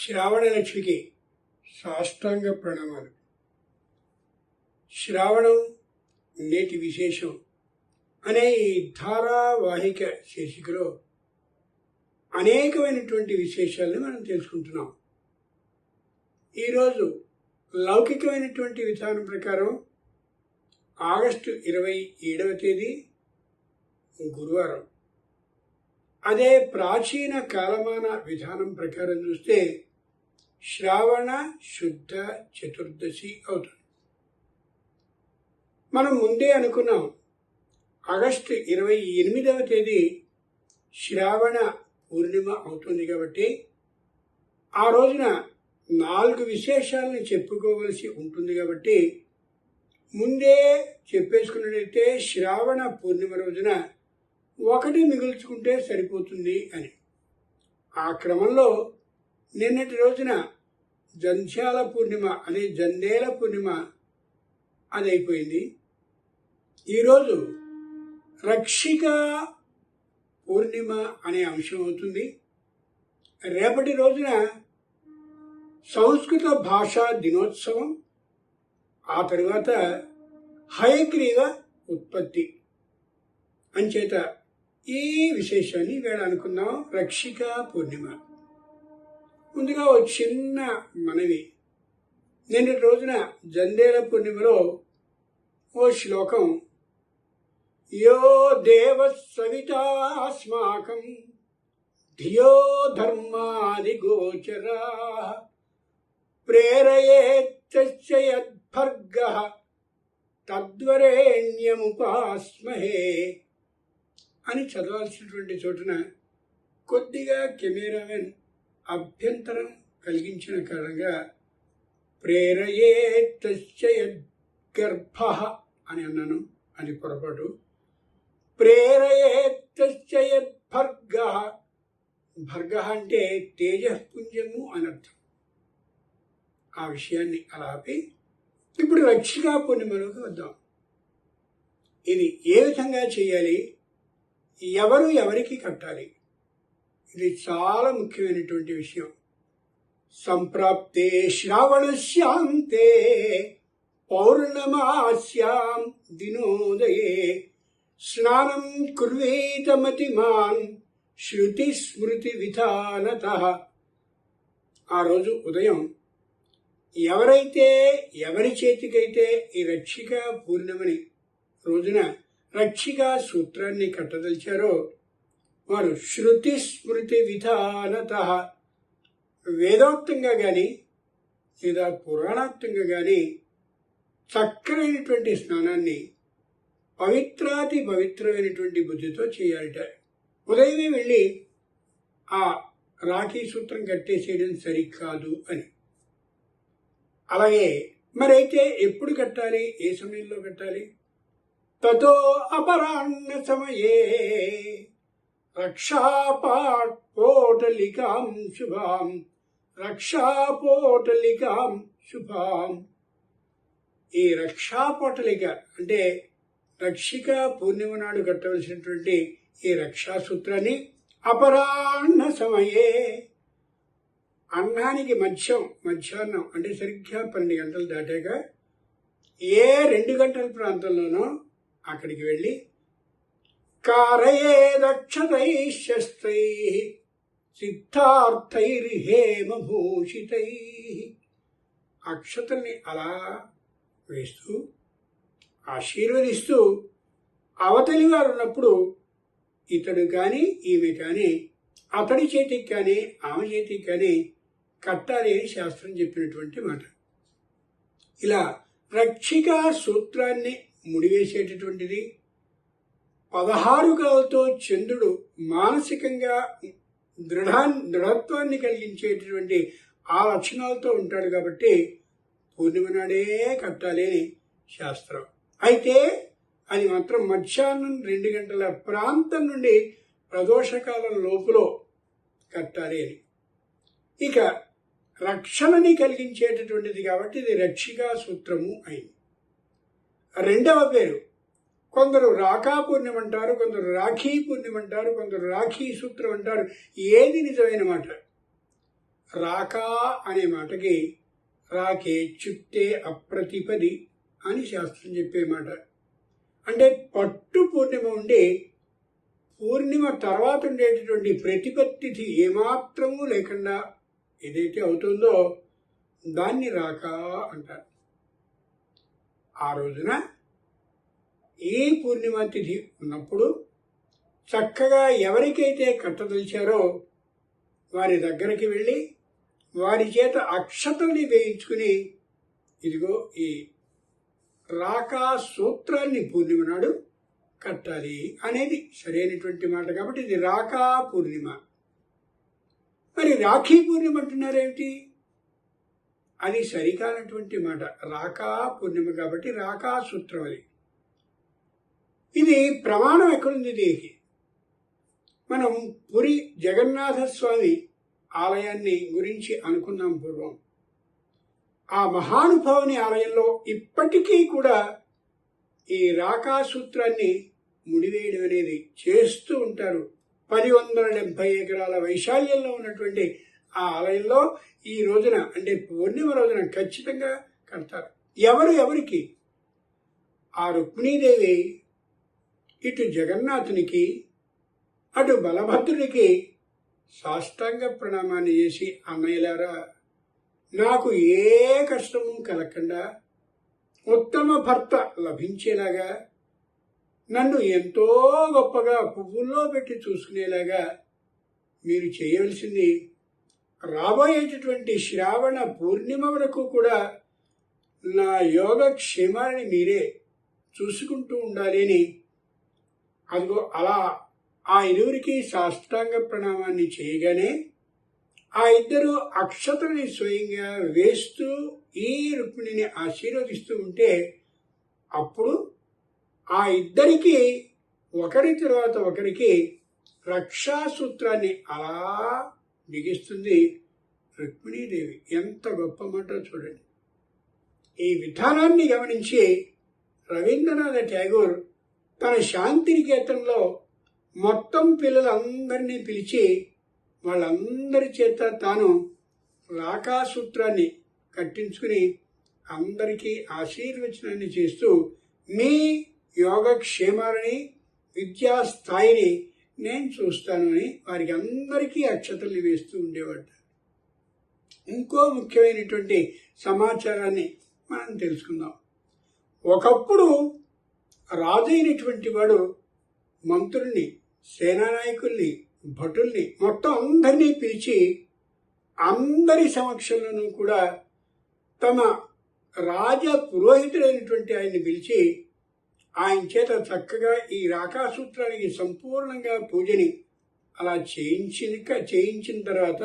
శ్రావణ లక్ష్మికి సాష్టాంగ ప్రణామాలు. శ్రావణం నేటి విశేషం అనే ఈ ధారావాహిక శీర్షికలో అనేకమైనటువంటి విశేషాలను మనం తెలుసుకుంటున్నాం. ఈరోజు లౌకికమైనటువంటి విధానం ప్రకారం ఆగస్టు 27వ తేదీ గురువారం. అదే ప్రాచీన కాలమాన విధానం ప్రకారం చూస్తే శ్రావణ శుద్ధ చతుర్దశి అవుతుంది. మనం ముందే అనుకున్నాం ఆగస్టు 28వ తేదీ శ్రావణ పూర్ణిమ అవుతుంది కాబట్టి ఆ రోజున 4 విశేషాలను చెప్పుకోవలసి ఉంటుంది కాబట్టి ముందే చెప్పేసుకున్నట్లయితే శ్రావణ పూర్ణిమ రోజున ఒకటి మిగుల్చుకుంటే సరిపోతుంది అని. ఆ క్రమంలో నిన్నటి రోజున జంధ్యాల పూర్ణిమ అనే జందేల పూర్ణిమ అది అయిపోయింది. ఈరోజు రక్షిక పూర్ణిమ అనే అంశం అవుతుంది. రేపటి రోజున సంస్కృత భాషా దినోత్సవం, ఆ తరువాత హయగ్రీవ ఉత్పత్తి అంచేత ఈ విశేషాన్ని వేళ అనుకుందాం. రక్షిక పూర్ణిమ. ముందుగా ఓ చిన్న మనవి. నిన్నటి రోజున జందేల పూర్ణిమలో ఓ శ్లోకం, యో దేవ సవితాస్మాకం ధియో ధర్మాది గోచరా ప్రేరయేచ్చ యద్భర్గః తద్వరేణ్యముపాస్మహే అని చదవాల్సినటువంటి చోటున కొద్దిగా కెమెరామెన్ అభ్యంతరం కలిగించిన కారణంగా ప్రేరయేచ్చ యద్గర్భః అని అన్నాను. అది పొరపాటు. ప్రేరయేచ్చ యద్భర్గః. భర్గః అంటే తేజఃపుంజము అనర్థం. ఆ విషయాన్ని అలా ఆపి ఇప్పుడు రక్షికా పూర్ణిమలోకి వద్దాం. ఇది ఏ విధంగా చేయాలి, ఎవరు ఎవరికి కట్టాలి, ఇది చాలా ముఖ్యమైనటువంటి విషయం. సంప్రాప్తే శ్రావణస్యాంతే పౌర్ణమాస్యాం దినోదయే స్నానం కుర్వీతమతిమాన్ శృతి స్మృతి విధానతః. ఆ రోజు ఉదయం ఎవరి చేతికైతే ఈ రక్షిక పూర్ణిమని రోజున రక్షికా సూత్రాన్ని కట్టదలిచారో వారు శృతి స్మృతి విధానతః వేదోక్తంగా కానీ లేదా పురాణాక్తంగా కానీ చక్కనైనటువంటి స్నానాన్ని పవిత్రాతి పవిత్రమైనటువంటి బుద్ధితో చేయాలట. ఉదయమే వెళ్ళి ఆ రాఖీ సూత్రం కట్టేసేయడం సరికాదు అని. అలాగే మరైతే ఎప్పుడు కట్టాలి, ఏ సమయంలో కట్టాలి? తతో అపరాహ్న సమయే రక్షాపోటలికాం శుభాం రక్షాపోటలికాం శుభాం. ఈ రక్షాపోటలిక అంటే రక్షిక పూర్ణిమ నాడు కట్టవలసినటువంటి ఈ రక్షాసూత్రాన్ని అపరాహ్న సమయే అన్నానికి మధ్యాహ్నం అంటే సరిగ్గా 12 గంటలు దాటాక ఏ 2 గంటల ప్రాంతంలోనో అక్కడికి వెళ్ళి కారయే రక్షతై శస్త్రై సిద్ధార్థైర్హేమభూషితై అక్షతల్ని అలా వేస్తూ ఆశీర్వదిస్తూ అవతలి వారు ఉన్నప్పుడు ఇతడు కానీ ఈమె కానీ అతడి చేతికి కానీ ఆమె చేతికి కానీ కట్టాలి అని శాస్త్రం చెప్పినటువంటి మాట. ఇలా రక్షిక సూత్రాన్ని ముడివేసేటటువంటిది 16 కళలతో చంద్రుడు మానసికంగా దృఢత్వాన్ని కలిగించేటటువంటి ఆ లక్షణాలతో ఉంటాడు కాబట్టి పూర్ణిమ నాడే కట్టాలి అని శాస్త్రం. అయితే అది మాత్రం మధ్యాహ్నం 2 గంటల ప్రాంతం నుండి ప్రదోషకాలం లోపులో కట్టాలి అని. ఇక రక్షణని కలిగించేటటువంటిది కాబట్టి ఇది రక్షికా సూత్రము అయింది. రెండవ పేరు కొందరు రాఖా పూర్ణిమ అంటారు, కొందరు రాఖీ పూర్ణిమ అంటారు, కొందరు రాఖీ సూత్రం అంటారు. ఏది నిజమైన మాట? రాకా అనే మాటకి రాకే చుట్టే అప్రతిపది అని శాస్త్రం చెప్పే మాట. అంటే పట్టు పూర్ణిమ ఉండి పూర్ణిమ తర్వాత ఉండేటటువంటి ప్రతిపత్తి ఏమాత్రము లేకుండా ఏదైతే అవుతుందో దాన్ని రాకా అంటారు. ఆ రోజున ఈ పూర్ణిమ తిథి ఉన్నప్పుడు చక్కగా ఎవరికైతే కట్టదలిచారో వారి దగ్గరికి వెళ్ళి వారి చేత అక్షతల్ని వేయించుకుని ఇదిగో ఈ రాకా సూత్రాన్ని పూర్ణిమ నాడు కట్టాలి అనేది సరైనటువంటి మాట. కాబట్టి ఇది రాకా పూర్ణిమ. మరి రాఖీ పూర్ణిమ అంటున్నారేమిటి? అది సరికానటువంటి మాట. రాకా పూర్ణిమ కాబట్టి రాకా సూత్రం. అది ఇది ప్రమాణం ఎక్కడుంది దీనికి? మనం పురి జగన్నాథ స్వామి ఆలయాన్ని గురించి అనుకున్నాం పూర్వం. ఆ మహానుభావుని ఆలయంలో ఇప్పటికీ కూడా ఈ రాకా సూత్రాన్ని ముడివేయడం అనేది చేస్తూ ఉంటారు. 1070 ఎకరాల వైశాల్యంలో ఉన్నటువంటి ఆ ఆలయంలో ఈ రోజున అంటే పూర్ణిమ రోజున ఖచ్చితంగా కడతారు. ఎవరికి? ఆ రుక్మిణీదేవి ఇటు జగన్నాథునికి అటు బలభద్రుడికి సాష్టాంగ ప్రణామాన్ని చేసి, అన్నయ్యలారా, నాకు ఏ కష్టము కలగకుండా ఉత్తమ భర్త లభించేలాగా నన్ను ఎంతో గొప్పగా పువ్వుల్లో పెట్టి చూసుకునేలాగా మీరు చేయవలసింది రాబోయేటటువంటి శ్రావణ పూర్ణిమ వరకు కూడా నా యోగక్షేమాన్ని మీరే చూసుకుంటూ ఉండాలి అని అదిగో అలా ఆ ఇరువురికి సాష్టాంగ ప్రణామాన్ని చేయగానే ఆ ఇద్దరు అక్షతల్ని స్వయంగా వేస్తూ ఈ రుక్మిణిని ఆశీర్వదిస్తూ ఉంటే అప్పుడు ఆ ఇద్దరికి ఒకరి తర్వాత ఒకరికి రక్షాసూత్రాన్ని అలా బిగిస్తుంది రుక్మిణీదేవి. ఎంత గొప్ప మాట చూడండి. ఈ విధానాన్ని గమనించి రవీంద్రనాథ ఠాగూర్ తన శాంతినికేతన్లో మొత్తం పిల్లలందరినీ పిలిచి వాళ్ళందరి చేత తాను రాకా సూత్రాన్ని కట్టించుకుని అందరికీ ఆశీర్వచనాన్ని చేస్తూ మీ యోగక్షేమాలని విద్యాస్థాయిని నేను చూస్తాను అని వారికి అందరికీ అక్షతల్ని వేస్తూ ఉండేవాడు. ఇంకో ముఖ్యమైనటువంటి సమాచారాన్ని మనం తెలుసుకుందాం. ఒకప్పుడు రాజు అయినటువంటి వాడు మంత్రుల్ని, సేనానాయకుల్ని, భటుల్ని మొత్తం అందరినీ పిలిచి అందరి సమక్షంలోనూ కూడా తమ రాజ పురోహితుడైనటువంటి ఆయన్ని పిలిచి ఆయన చేత చక్కగా ఈ రాకాసూత్రానికి సంపూర్ణంగా పూజని అలా చేయించిన తర్వాత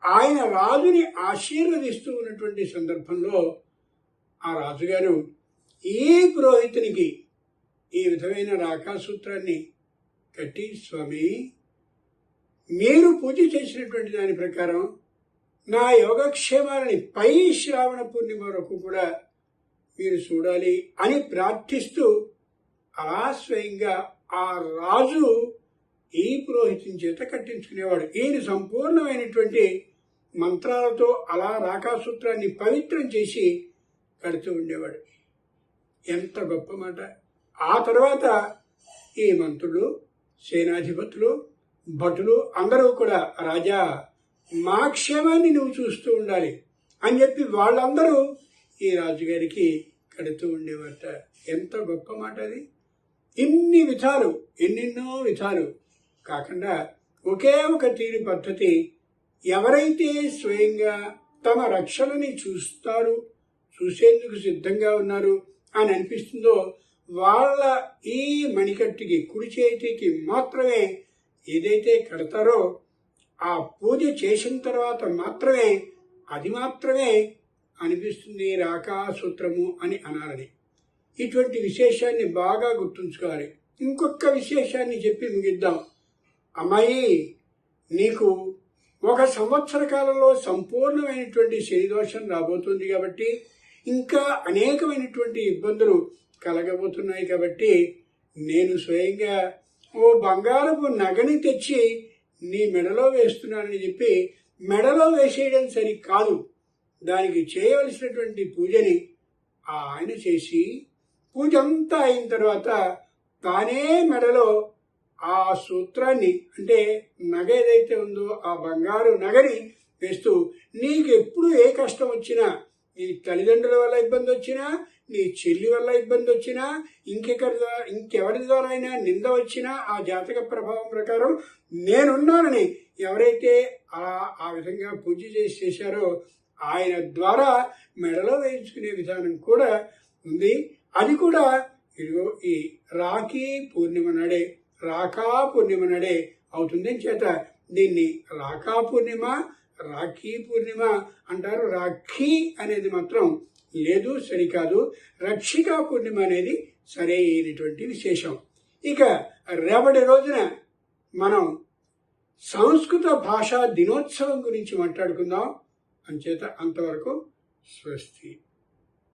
ఆయన రాజుని ఆశీర్వదిస్తూ ఉన్నటువంటి సందర్భంలో ఆ రాజుగారు ఈ పురోహితునికి ఈ విధమైన రాకాసూత్రాన్ని కట్టి, స్వామి, మీరు పూజ చేసినటువంటి దాని ప్రకారం నా యోగక్షేమాలని పై శ్రావణ పూర్ణిమ వరకు కూడా మీరు చూడాలి అని ప్రార్థిస్తూ అలా స్వయంగా ఆ రాజు ఈ పురోహితుని చేత కట్టించుకునేవాడు. ఈయన సంపూర్ణమైనటువంటి మంత్రాలతో అలా రాకాసూత్రాన్ని పవిత్రం చేసి కడుతూ ఉండేవాడు. ఎంత గొప్ప మాట. ఆ తర్వాత ఈ మంత్రులు, సేనాధిపతులు, భటులు అందరూ కూడా, రాజా, మా క్షేమాన్ని నువ్వు చూస్తూ ఉండాలి అని చెప్పి వాళ్ళందరూ ఈ రాజుగారికి కడుతూ ఉండేవారట. ఎంత గొప్ప మాట అది. ఇన్ని విధాలు, ఎన్నెన్నో విధాలు కాకుండా ఒకే ఒక తీరు పద్ధతి. ఎవరైతే స్వయంగా తమ రక్షణని చూసేందుకు సిద్ధంగా ఉన్నారు అని అనిపిస్తుందో వాళ్ళ ఈ మణికట్టుకి, కుడి చేతికి మాత్రమే ఏదైతే కడతారో ఆ పూజ చేసిన తర్వాత మాత్రమే అది మాత్రమే అనిపిస్తుంది రాకాసూత్రము అని అనాలని. ఇటువంటి విశేషాన్ని బాగా గుర్తుంచుకోవాలి. ఇంకొక విశేషాన్ని చెప్పి ముగిద్దాం. అమ్మాయి, నీకు 1 సంవత్సర కాలంలో సంపూర్ణమైనటువంటి శనిదోషం రాబోతుంది కాబట్టి, ఇంకా అనేకమైనటువంటి ఇబ్బందులు కలగబోతున్నాయి కాబట్టి, నేను స్వయంగా ఓ బంగారపు నగని తెచ్చి నీ మెడలో వేస్తున్నానని చెప్పి మెడలో వేసేయడం సరి కాదు. దానికి చేయవలసినటువంటి పూజని ఆయన చేసి పూజ అంతా అయిన తర్వాత తానే మెడలో ఆ సూత్రాన్ని అంటే నగ ఏదైతే ఉందో ఆ బంగారు నగని వేస్తూ నీకు ఎప్పుడు ఏ కష్టం వచ్చినా, నీ తల్లిదండ్రుల వల్ల ఇబ్బంది వచ్చినా, నీ చెల్లి వల్ల ఇబ్బంది వచ్చినా, ఇంకెవరి ద్వారా అయినా నింద వచ్చినా ఆ జాతక ప్రభావం ప్రకారం నేనున్నానని ఎవరైతే ఆ విధంగా పూజ చేశారో ఆయన ద్వారా మెడలో వేయించుకునే విధానం కూడా ఉంది. అది కూడా ఇదిగో ఈ రాఖీ పూర్ణిమ నాడే, రాఖా పూర్ణిమ నాడే అవుతుంది. చేత దీన్ని రాఖా పూర్ణిమ, రాఖీ పూర్ణిమ అంటారు. రాఖీ అనేది మాత్రం లేదు, సరికాదు. రక్షికా పూర్ణిమ అనేది సరైనటువంటి విశేషం. ఇక రేపటి రోజున మనం సంస్కృత భాషా దినోత్సవం గురించి మాట్లాడుకుందాం. అంచేత అంతవరకు స్వస్తి.